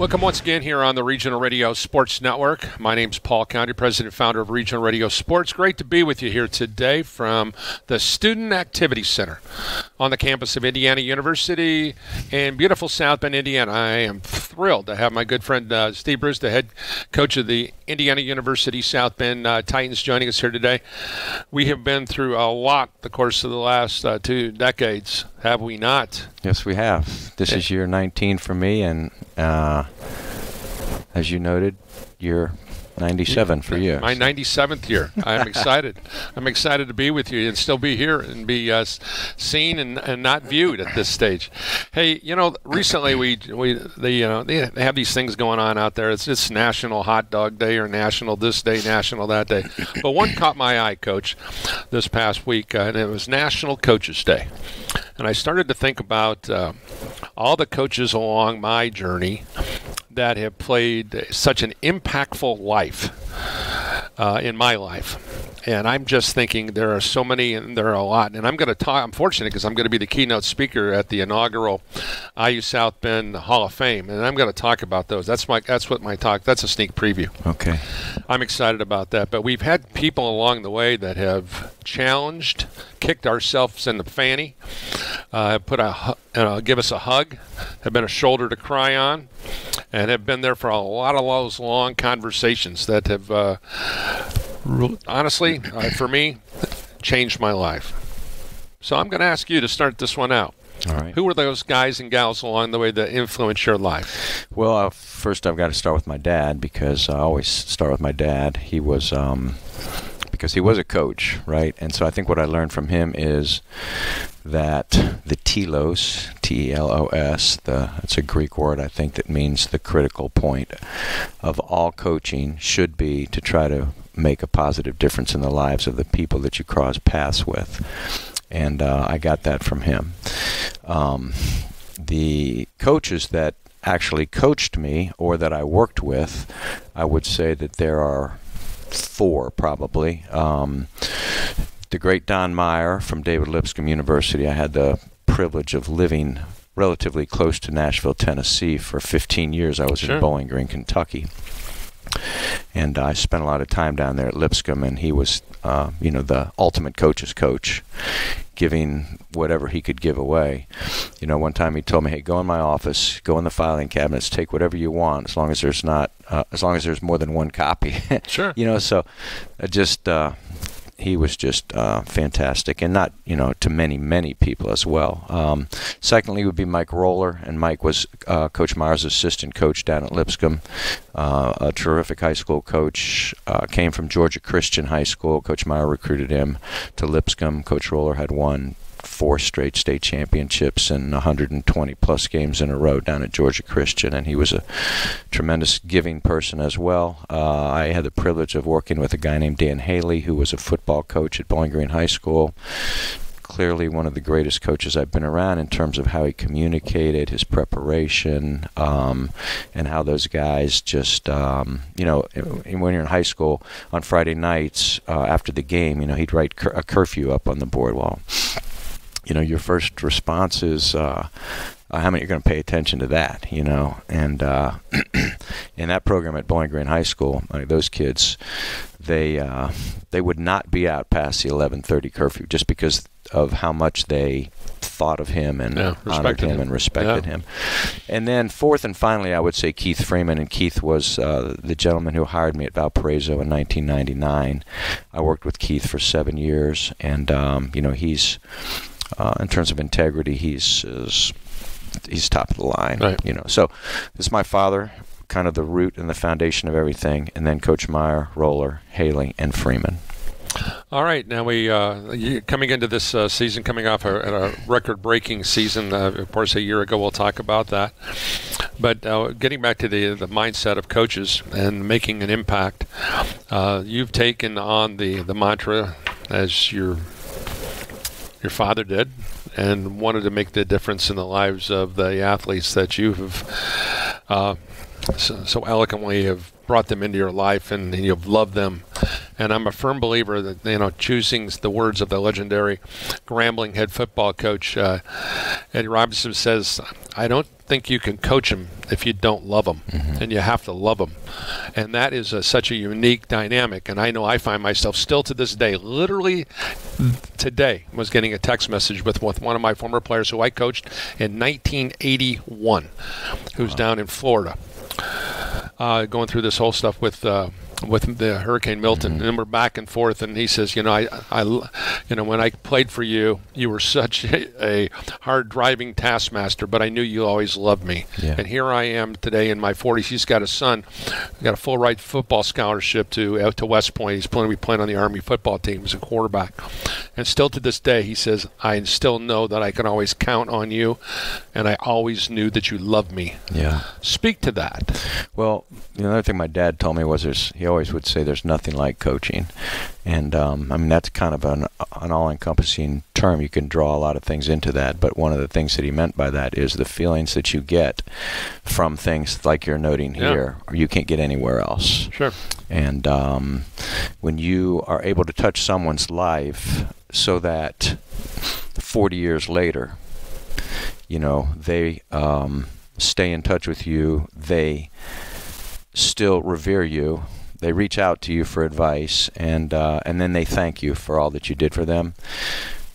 Welcome once again here on the Regional Radio Sports Network. My name's Paul County, President and Founder of Regional Radio Sports. Great to be with you here today from the Student Activity Center on the campus of Indiana University in beautiful South Bend, Indiana. I am thrilled to have my good friend Steve Bruce, the head coach of the Indiana University South Bend Titans, joining us here today. We have been through a lot the course of the last 2 decades, have we not? Yes, we have. This is year 19 for me, and as you noted, year 97 for you. My 97th year. I'm excited. I'm excited to be with you and still be here and be seen and not viewed at this stage. Hey, recently they have these things going on out there. It's National Hot Dog Day or National this day, National that day. But one caught my eye, Coach, this past week, and it was National Coaches Day. And I started to think about all the coaches along my journey that have played such an impactful life in my life. And I'm just thinking there are so many, and there are a lot. And I'm going to talk. I'm fortunate because I'm going to be the keynote speaker at the inaugural IU South Bend Hall of Fame, and I'm going to talk about those. That's what my talk. That's a sneak preview. Okay. I'm excited about that. But we've had people along the way that have challenged, kicked ourselves in the fanny, give us a hug, have been a shoulder to cry on, and have been there for a lot of those long conversations that have honestly, for me, changed my life. So I'm going to ask you to start this one out. All right. Who were those guys and gals along the way that influenced your life? Well, first I've got to start with my dad, because I always start with my dad. He was because he was a coach, right? And so I think what I learned from him is that the telos, T-E-L-O-S, it's a Greek word, I think, that means the critical point of all coaching should be to try to make a positive difference in the lives of the people that you cross paths with. And I got that from him. The coaches that actually coached me or that I worked with, I would say that there are 4 probably. The great Don Meyer from David Lipscomb University. I had the privilege of living relatively close to Nashville, Tennessee for 15 years. I was in Bowling Green, Kentucky. And I spent a lot of time down there at Lipscomb, and he was, the ultimate coach's coach, giving whatever he could give away. One time he told me, "Hey, go in my office, go in the filing cabinets, take whatever you want, as long as there's more than one copy." Sure. So he was just fantastic, and not, to many, many people as well. Secondly would be Mike Roller, and Mike was Coach Meyer's assistant coach down at Lipscomb, a terrific high school coach, came from Georgia Christian High School. Coach Meyer recruited him to Lipscomb. Coach Roller had won 4 straight state championships and 120-plus games in a row down at Georgia Christian, and he was a tremendous giving person as well. I had the privilege of working with a guy named Dan Haley, who was a football coach at Bowling Green High School. Clearly one of the greatest coaches I've been around in terms of how he communicated, his preparation, and how those guys just, when you're in high school, on Friday nights after the game, he'd write a curfew up on the boardwalk. Your first response is, how many are going to pay attention to that, And in that program at Bowling Green High School, those kids, they would not be out past the 11:30 curfew just because of how much they thought of him and honored him and respected him. And then fourth and finally, I would say Keith Freeman. And Keith was the gentleman who hired me at Valparaiso in 1999. I worked with Keith for 7 years, and he's in terms of integrity, he's top of the line. Right. So this is my father, kind of the root and the foundation of everything, and then Coach Meyer, Roller, Haley, and Freeman. All right, now coming into this season, coming off a record-breaking season, of course, a year ago. We'll talk about that. But getting back to the mindset of coaches and making an impact, you've taken on the mantra as your father did, and wanted to make the difference in the lives of the athletes that you have so eloquently have brought them into your life, and you've loved them And I'm a firm believer that, choosing the words of the legendary Grambling head football coach, Eddie Robinson says, I don't think you can coach them if you don't love them, and you have to love them. And that is such a unique dynamic. And I know I find myself still to this day, literally today, was getting a text message with one of my former players who I coached in 1981, who's down in Florida, going through this whole stuff with the Hurricane Milton, and then we're back and forth. And he says, when I played for you, you were such a hard driving taskmaster, but I knew you always loved me. Yeah. And here I am today in my 40s. He's got a son, got a full ride football scholarship to West Point. He's playing on the Army football team as a quarterback. And still to this day, he says, I still know that I can always count on you, and I always knew that you loved me. Yeah. Speak to that. Well, the other thing my dad told me was he always would say there's nothing like coaching. And, that's kind of an all-encompassing term. You can draw a lot of things into that. But one of the things that he meant by that is the feelings that you get from things like you're noting here, or you can't get anywhere else. Sure. And when you are able to touch someone's life so that 40 years later, they stay in touch with you, they still revere you, they reach out to you for advice, and then they thank you for all that you did for them.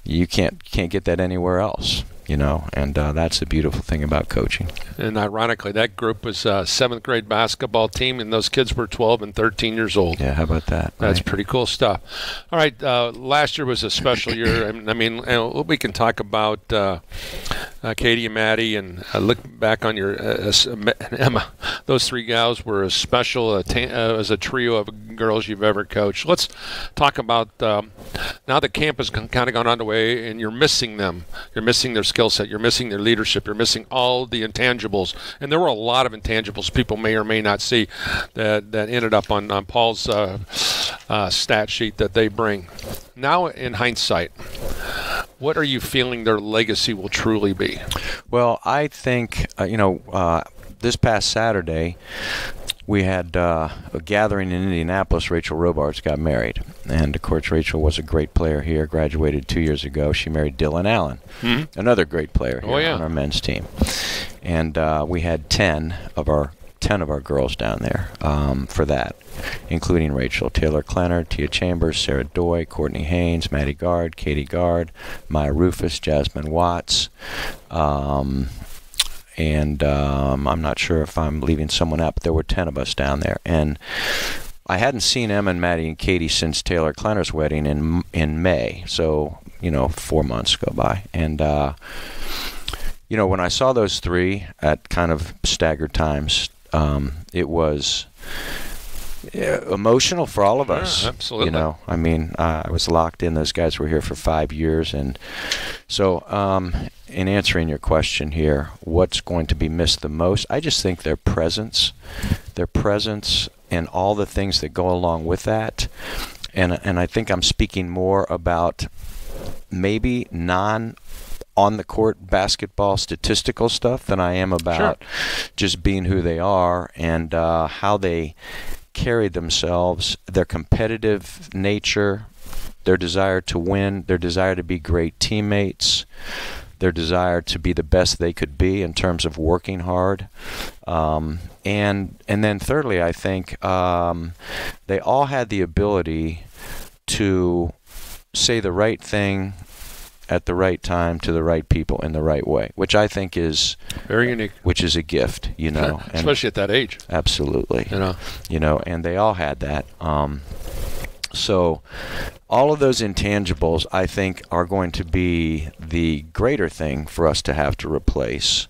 You can't get that anywhere else, and that's the beautiful thing about coaching. And ironically, that group was a 7th grade basketball team, and those kids were 12 and 13 years old. Yeah, how about that? That's pretty cool stuff. All right, last year was a special year. We can talk about Katie and Maddie, and look back on your Emma. Those 3 gals were as special as a trio of girls you've ever coached. Let's talk about now that camp has kind of gone underway, and you're missing them. You're missing their skill set. You're missing their leadership. You're missing all the intangibles. And there were a lot of intangibles people may or may not see that ended up on Paul's stat sheet that they bring. Now, in hindsight, what are you feeling their legacy will truly be? Well, I think, this past Saturday, we had a gathering in Indianapolis. Rachel Robards got married. And, of course, Rachel was a great player here, graduated 2 years ago. She married Dylan Allen, another great player here on our men's team. And we had 10 of our girls down there for that, including Rachel, Taylor Klenner, Tia Chambers, Sarah Doy, Courtney Haynes, Maddie Gard, Katie Gard, Maya Rufus, Jasmine Watts, and I'm not sure if I'm leaving someone out, but there were 10 of us down there. And I hadn't seen Emma and Maddie and Katie since Taylor Klenner's wedding in May, so 4 months go by. And when I saw those 3 at kind of staggered times, it was emotional for all of us. Yeah, absolutely. I was locked in. Those guys were here for 5 years, and so in answering your question here, what's going to be missed the most? I just think their presence, and all the things that go along with that, and I think I'm speaking more about maybe on the court basketball statistical stuff than I am about just being who they are and how they carry themselves, their competitive nature, their desire to win, their desire to be great teammates, their desire to be the best they could be in terms of working hard. And then thirdly, I think they all had the ability to say the right thing at the right time to the right people in the right way, which I think is very unique, which is a gift, especially at that age. Absolutely. And they all had that. So all of those intangibles, I think, are going to be the greater thing for us to have to replace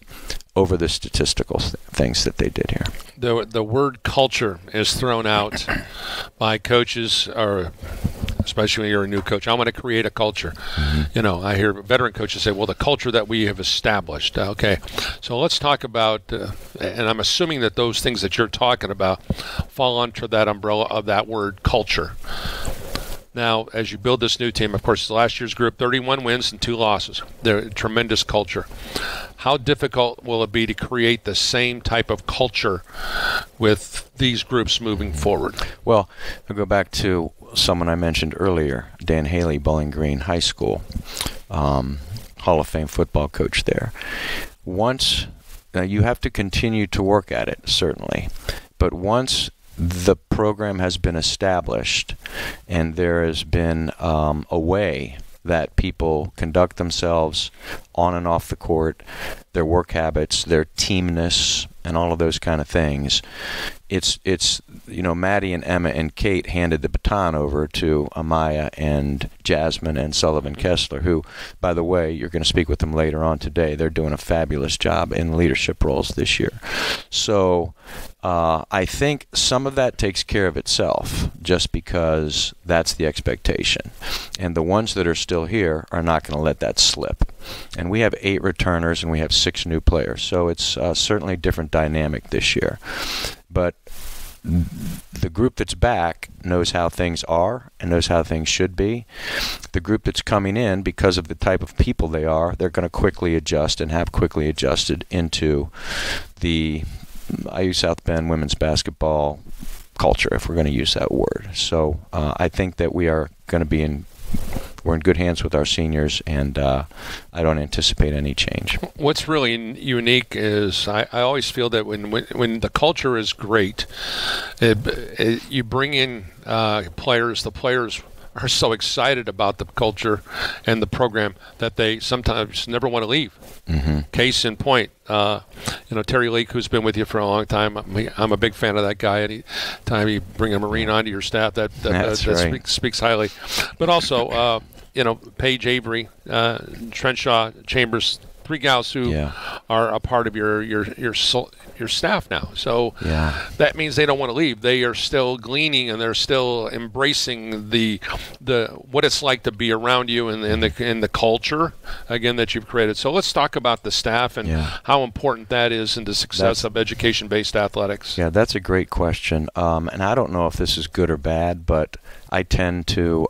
over the statistical things that they did here. The word culture is thrown out by coaches, or especially when you're a new coach. I want to create a culture. I hear veteran coaches say, well, the culture that we have established. Okay, so let's talk about, and I'm assuming that those things that you're talking about fall under that umbrella of that word culture. Now, as you build this new team, of course, last year's group, 31 wins and 2 losses. They're a tremendous culture. How difficult will it be to create the same type of culture with these groups moving forward? Well, I'll go back to someone I mentioned earlier, Dan Haley, Bowling Green High School, Hall of Fame football coach there. Once you have to continue to work at it, certainly, but once the program has been established and there has been a way that people conduct themselves on and off the court, their work habits, their teamness, and all of those kind of things. It's Maddie and Emma and Kate handed the baton over to Amaya and Jasmine and Sullivan Kessler, who, by the way, you're going to speak with them later on today. They're doing a fabulous job in leadership roles this year. So I think some of that takes care of itself just because that's the expectation. And the ones that are still here are not going to let that slip. And we have 8 returners and we have 6 new players. So it's certainly a different dynamic this year. But the group that's back knows how things are and knows how things should be. The group that's coming in, because of the type of people they are, they're going to quickly adjust and have quickly adjusted into the IU South Bend women's basketball culture, if we're going to use that word. So I think that we're in good hands with our seniors, and I don't anticipate any change. What's really unique is I always feel that when the culture is great, you bring in players. The players are so excited about the culture and the program that they sometimes never want to leave. Mm-hmm. Case in point, Terry Leake, who's been with you for a long time. I'm a big fan of that guy. Anytime you bring a Marine onto your staff, that right. speaks highly. But also, Paige Avery, Trenshaw, Chambers, 3 gals who are a part of your staff now. So that means they don't want to leave. They are still gleaning and they're still embracing the what it's like to be around you and the culture again that you've created. So let's talk about the staff and how important that is in the success of education-based athletics. Yeah, that's a great question. And I don't know if this is good or bad, but I tend to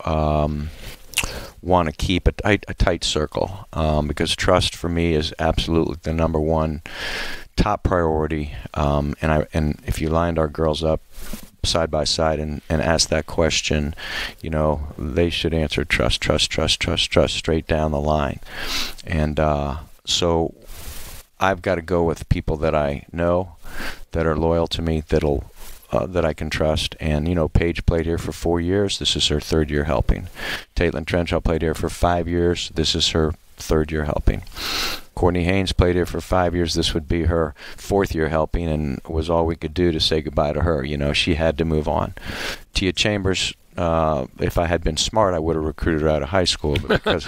want to keep a tight circle because trust for me is absolutely the number one top priority. And if you lined our girls up side by side and asked that question, they should answer trust straight down the line. And so I've got to go with people that I know, that are loyal to me, that I can trust. And, Paige played here for 4 years. This is her 3rd year helping. Caitlin Trenshaw played here for 5 years. This is her 3rd year helping. Courtney Haynes played here for 5 years. This would be her 4th year helping, and it was all we could do to say goodbye to her. She had to move on. Tia Chambers, if I had been smart, I would have recruited her out of high school, but because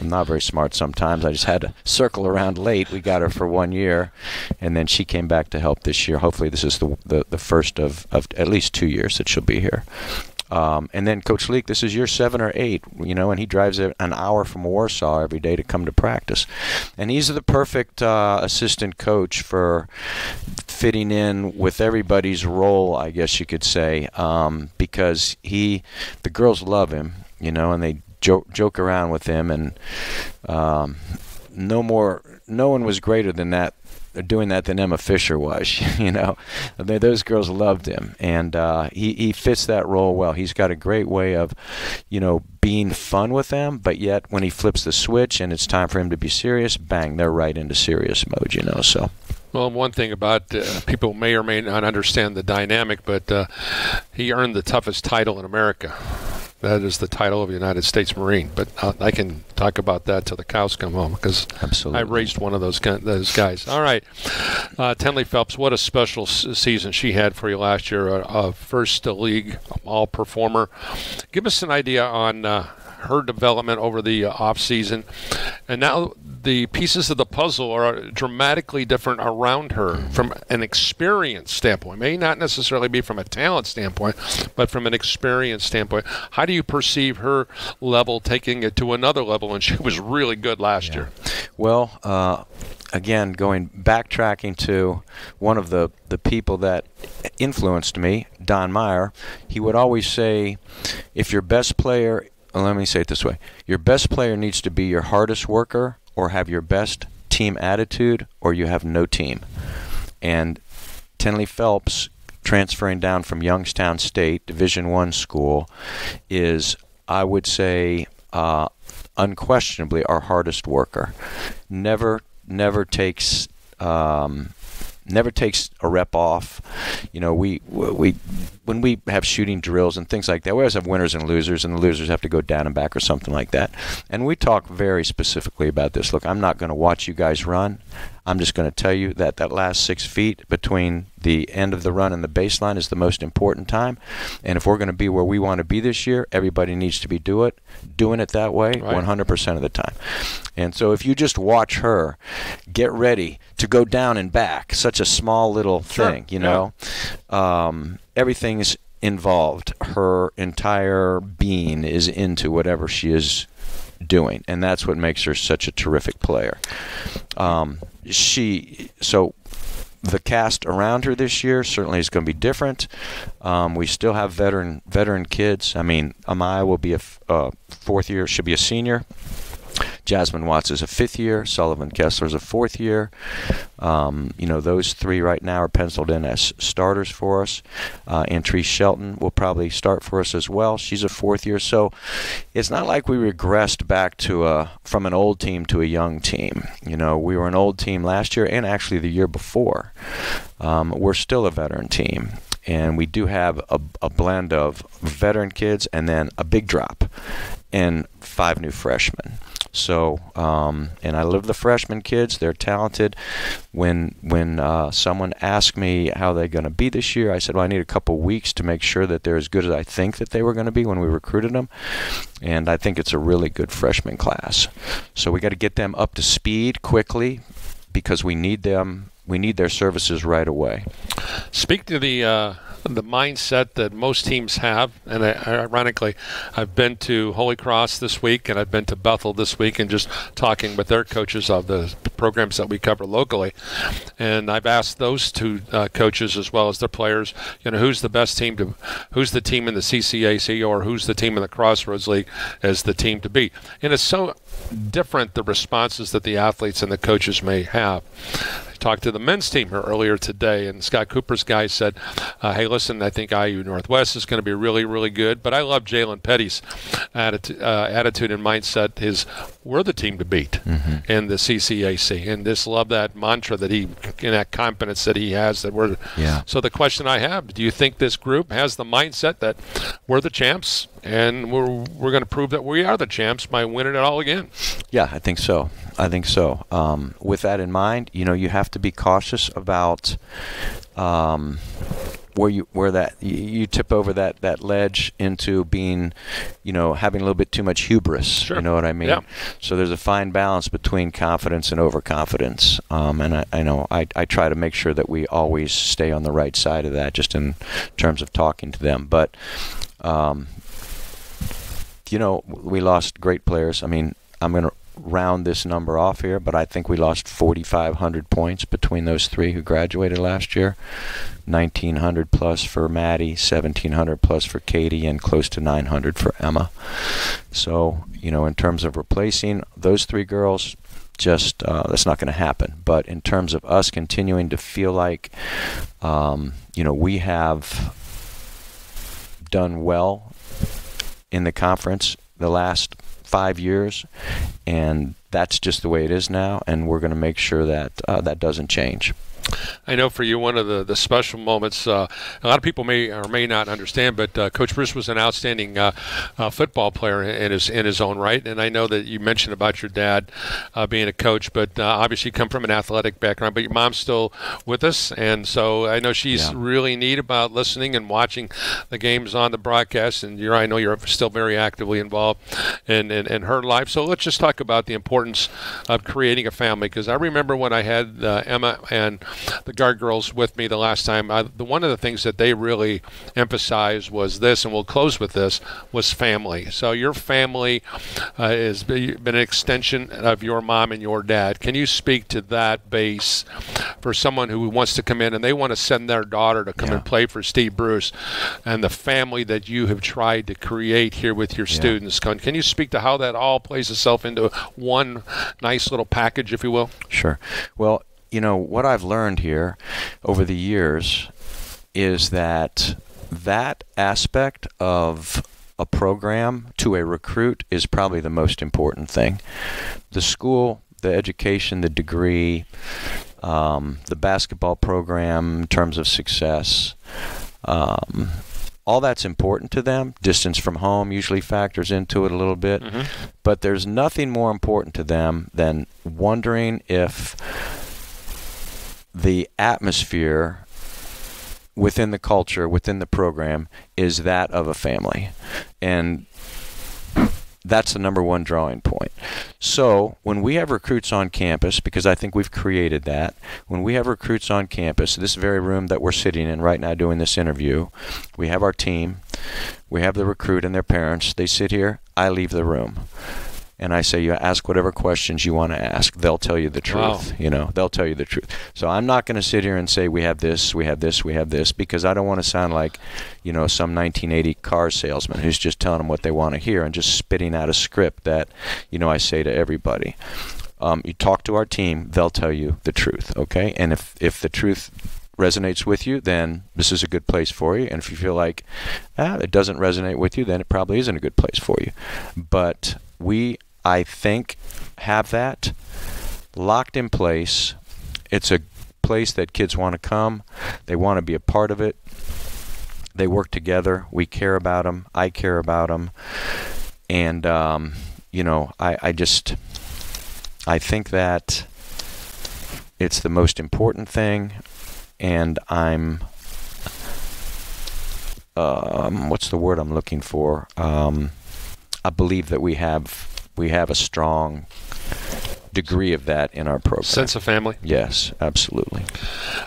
I'm not very smart sometimes, I just had to circle around late. We got her for 1 year, and then she came back to help this year. Hopefully this is the first of at least 2 years that she'll be here. And then Coach Leake, this is year 7 or 8, and he drives an hour from Warsaw every day to come to practice. And he's the perfect assistant coach for fitting in with everybody's role, I guess you could say, because the girls love him, and they joke around with him, and no one was greater than that. Doing that than Emma Fisher was, Those girls loved him, and he fits that role well. He's got a great way of, being fun with them, but yet when he flips the switch and it's time for him to be serious, bang, they're right into serious mode, so. Well, one thing about people may or may not understand the dynamic, but he earned the toughest title in America. That is the title of a United States Marine. But I can talk about that till the cows come home because I raised one of those guys. All right. Tenley Phelps, what a special season she had for you last year. A first league all-performer. Give us an idea on her development over the off-season. And now the pieces of the puzzle are dramatically different around her from an experience standpoint. May not necessarily be from a talent standpoint, but from an experience standpoint. How do you perceive her level taking it to another level? And she was really good last year. Well, again, backtracking to one of the people that influenced me, Don Meyer, he would always say, if your best player, let me say it this way, your best player needs to be your hardest worker or have your best team attitude or you have no team. And Tenley Phelps transferring down from Youngstown State, Division I school, is, I would say, unquestionably our hardest worker. Never takes a rep off. You know, we when we have shooting drills and things like that, we always have winners and losers, and the losers have to go down and back or something like that. And we talk very specifically about this. Look, I'm not going to watch you guys run. I'm just going to tell you that that last 6 feet between the end of the run and the baseline is the most important time. And if we're going to be where we want to be this year, everybody needs to be doing it that way, right, 100% of the time. And so if you just watch her get ready to go down and back, such a small little thing, you know, everything's involved. Her entire being is into whatever she is doing, and that's what makes her such a terrific player. So the cast around her this year certainly is going to be different. We still have veteran kids. I mean, Amaya will be a fourth year, should be a senior. Jasmine Watts is a fifth year. Sullivan Kessler is a fourth year. You know, those three right now are penciled in as starters for us. Antrice Shelton will probably start for us as well. She's a fourth year. So it's not like we regressed back to from an old team to a young team. You know, we were an old team last year and actually the year before. We're still a veteran team. And we do have a blend of veteran kids and then a big drop and 5 new freshmen. So, and I love the freshman kids. They're talented. When someone asked me how they're going to be this year, I said, well, I need a couple weeks to make sure that they're as good as I think that they were going to be when we recruited them. And I think it's a really good freshman class. So we got to get them up to speed quickly because we need them. We need their services right away. Speak to the mindset that most teams have, and ironically, I've been to Holy Cross this week, and I've been to Bethel this week, and just talking with their coaches of the programs that we cover locally. And I've asked those two coaches as well as their players, you know, who's the best team who's the team in the CCAC, or who's the team in the Crossroads League as the team to beat. And it's so different, the responses that the athletes and the coaches may have. I talked to the men's team here earlier today, and Scott Cooper's guy said, hey, listen, I think IU Northwest is going to be really, really good, but I love Jalen Petty's attitude and mindset is we're the team to beat in the CCAC, and just love that mantra that he, and that confidence that he has that we're. Yeah. So the question I have, do you think this group has the mindset that we're the champs and we're going to prove that we are the champs by winning it all again? Yeah, I think so. With that in mind, you know, you have to be cautious about where you tip over that ledge into being, you know, having a little bit too much hubris. Sure. You know what I mean? Yeah. So there's a fine balance between confidence and overconfidence. And I try to make sure that we always stay on the right side of that, just in terms of talking to them. But you know, we lost great players. I mean, I'm going to round this number off here, but I think we lost 4,500 points between those three who graduated last year. 1,900 plus for Maddie, 1,700 plus for Katie, and close to 900 for Emma. So, you know, in terms of replacing those three girls, just that's not going to happen. But in terms of us continuing to feel like, you know, we have done well in the conference the last 5 years, and that's just the way it is now, and we're going to make sure that that doesn't change. I know for you, one of the special moments, a lot of people may or may not understand, but Coach Bruce was an outstanding football player in his own right. And I know that you mentioned about your dad being a coach, but obviously you come from an athletic background, but your mom's still with us. And so I know she's really neat about listening and watching the games on the broadcast. And I know you're still very actively involved in her life. So let's just talk about the importance of creating a family, because I remember when I had Emma and the guard girls with me the last time, one of the things that they really emphasized was this, and we'll close with this, was family. So your family has been an extension of your mom and your dad. Can you speak to that base for someone who wants to come in and they want to send their daughter to come and play for Steve Bruce, and the family that you have tried to create here with your students? Can you speak to how that all plays itself into one nice little package, if you will? Sure. Well, you know, what I've learned here over the years is that aspect of a program to a recruit is probably the most important thing. The school, the education, the degree, the basketball program in terms of success, all that's important to them. Distance from home usually factors into it a little bit. Mm-hmm. But there's nothing more important to them than wondering if the atmosphere within the culture, within the program, is that of a family. And that's the number one drawing point. So when we have recruits on campus, because I think we've created that, when we have recruits on campus, this very room that we're sitting in right now doing this interview, we have our team, we have the recruit and their parents. They sit here, I leave the room. And I say, you ask whatever questions you want to ask. They'll tell you the truth. Wow. You know, they'll tell you the truth. So I'm not going to sit here and say we have this, we have this, we have this, because I don't want to sound like, you know, some 1980 car salesman who's just telling them what they want to hear and just spitting out a script that, you know, I say to everybody. You talk to our team, they'll tell you the truth, okay? And if the truth resonates with you, then this is a good place for you. And if you feel like it doesn't resonate with you, then it probably isn't a good place for you. But we, I think, have that locked in place. It's a place that kids want to come. They want to be a part of it. They work together. We care about them. I care about them. And, you know, I think that it's the most important thing. And I'm, what's the word I'm looking for? I believe that we have a strong degree of that in our program. Sense of family? Yes, absolutely.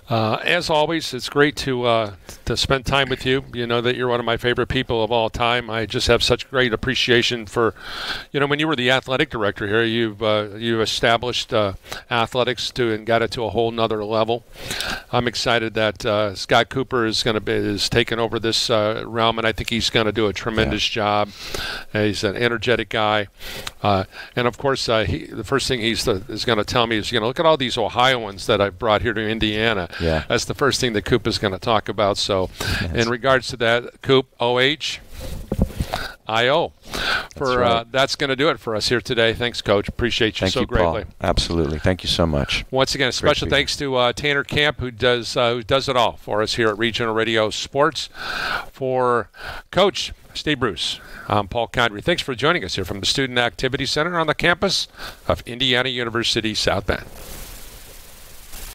As always, it's great to spend time with you. You know that you're one of my favorite people of all time. I just have such great appreciation for, you know, when you were the athletic director here, you established athletics and got it to a whole nother level. I'm excited that Scott Cooper is taking over this realm, and I think he's going to do a tremendous job. He's an energetic guy, and of course, the first thing is going to tell me is, you know, look at all these Ohioans that I brought here to Indiana. Yeah. That's the first thing that Coop is going to talk about. So, in regards to that, Coop, OH, IO. That's going to do it for us here today. Thanks, Coach. Appreciate you greatly. Paul. Absolutely. Thank you so much. Once again, a special thanks to Tanner Camp, who does it all for us here at Regional Radio Sports. For Coach Steve Bruce, I'm Paul Condry. Thanks for joining us here from the Student Activity Center on the campus of Indiana University South Bend.